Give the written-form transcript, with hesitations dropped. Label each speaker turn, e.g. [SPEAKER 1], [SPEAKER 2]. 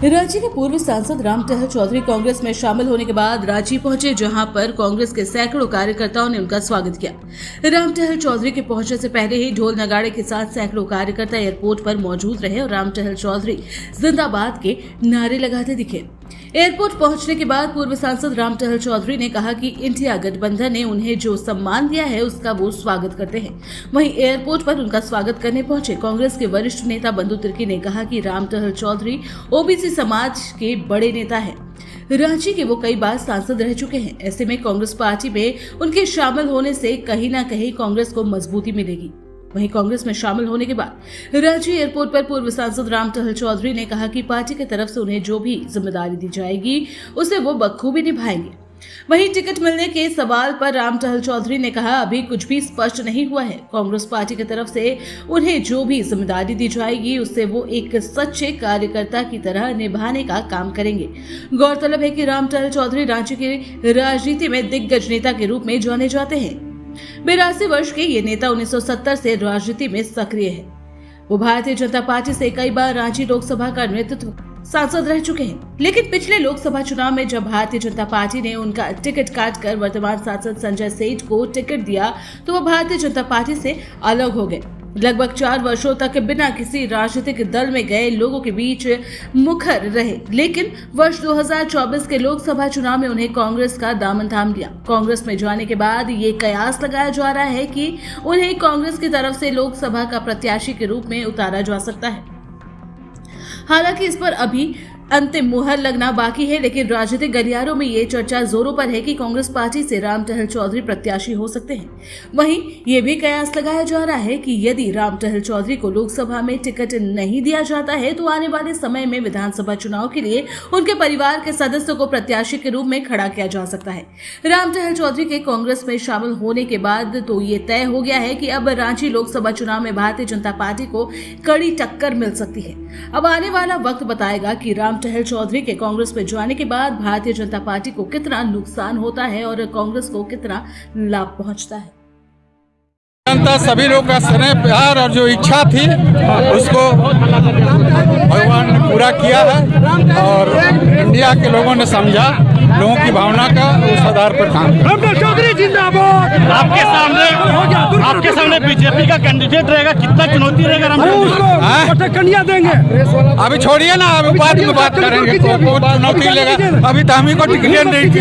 [SPEAKER 1] रांची के पूर्व सांसद राम टहल चौधरी कांग्रेस में शामिल होने के बाद रांची पहुंचे, जहां पर कांग्रेस के सैकड़ों कार्यकर्ताओं ने उनका स्वागत किया। राम टहल चौधरी के पहुंचने से पहले ही ढोल नगाड़े के साथ सैकड़ों कार्यकर्ता एयरपोर्ट पर मौजूद रहे और राम टहल चौधरी जिंदाबाद के नारे लगाते दिखे। एयरपोर्ट पहुंचने के बाद पूर्व सांसद राम टहल चौधरी ने कहा कि इंडिया गठबंधन ने उन्हें जो सम्मान दिया है उसका वो स्वागत करते हैं। वहीं एयरपोर्ट पर उनका स्वागत करने पहुंचे कांग्रेस के वरिष्ठ नेता बंधु तिर्की ने कहा कि राम टहल चौधरी ओबीसी समाज के बड़े नेता हैं। रांची के वो कई बार सांसद रह चुके हैं। ऐसे में कांग्रेस पार्टी में उनके शामिल होने से कहीं न कहीं कांग्रेस को मजबूती मिलेगी। वहीं कांग्रेस में शामिल होने के बाद रांची एयरपोर्ट पर पूर्व सांसद राम टहल चौधरी ने कहा कि पार्टी की तरफ से उन्हें जो भी जिम्मेदारी दी जाएगी उसे वो बखूबी निभाएंगे। वहीं टिकट मिलने के सवाल पर राम टहल चौधरी ने कहा, अभी कुछ भी स्पष्ट नहीं हुआ है। कांग्रेस पार्टी की तरफ से उन्हें जो भी जिम्मेदारी दी जाएगी उससे वो एक सच्चे कार्यकर्ता की तरह निभाने का काम करेंगे। गौरतलब है कि राम टहल चौधरी रांची की राजनीति में दिग्गज नेता के रूप में जाने जाते हैं। 82 वर्ष के ये नेता 1970 से राजनीति में सक्रिय है। वो भारतीय जनता पार्टी से कई बार रांची लोकसभा का नेतृत्व सांसद रह चुके हैं, लेकिन पिछले लोकसभा चुनाव में जब भारतीय जनता पार्टी ने उनका टिकट काटकर वर्तमान सांसद संजय सेठ को टिकट दिया तो वो भारतीय जनता पार्टी से अलग हो गए। लगभग 4 वर्षों तक बिना किसी राजनीतिक दल में गए लोगों के बीच मुखर रहे, लेकिन वर्ष 2024 के लोकसभा चुनाव में उन्हें कांग्रेस का दामन थाम लिया। कांग्रेस में जाने के बाद ये कयास लगाया जा रहा है कि उन्हें कांग्रेस की तरफ से लोकसभा का प्रत्याशी के रूप में उतारा जा सकता है। हालांकि इस पर अभी अंतिम मुहर लगना बाकी है, लेकिन राजनीतिक गलियारों में ये चर्चा जोरों पर है कि कांग्रेस पार्टी से राम टहल चौधरी प्रत्याशी हो सकते हैं। वहीं ये भी कयास लगाया जा रहा है कि यदि राम टहल चौधरी को लोकसभा में टिकट नहीं दिया जाता है तो आने वाले समय में विधानसभा चुनाव के लिए उनके परिवार के सदस्यों को प्रत्याशी के रूप में खड़ा किया जा सकता है। राम टहल चौधरी के कांग्रेस में शामिल होने के बाद तो ये तय हो गया है कि अब रांची लोकसभा चुनाव में भारतीय जनता पार्टी को कड़ी टक्कर मिल सकती है। अब आने वाला वक्त बताएगा कि राम टहल चौधरी के कांग्रेस में जाने के बाद भारतीय जनता पार्टी को कितना नुकसान होता है और कांग्रेस को कितना लाभ पहुंचता है।
[SPEAKER 2] जनता सभी लोग का स्नेह प्यार और जो इच्छा थी उसको भगवान ने पूरा किया है और इंडिया के लोगों ने समझा लोगों की भावना का उस आधार पर काम किया।
[SPEAKER 3] चौधरी जिंदाबाद। आपके सामने बीजेपी का कैंडिडेट रहेगा, कितना चुनौती रहेगा? कन्या देंगे।
[SPEAKER 2] अभी छोड़िए ना, अभी बाद में बात करेंगे। चुनौती लेगा, अभी तो हम ही को टिकट नहीं दी।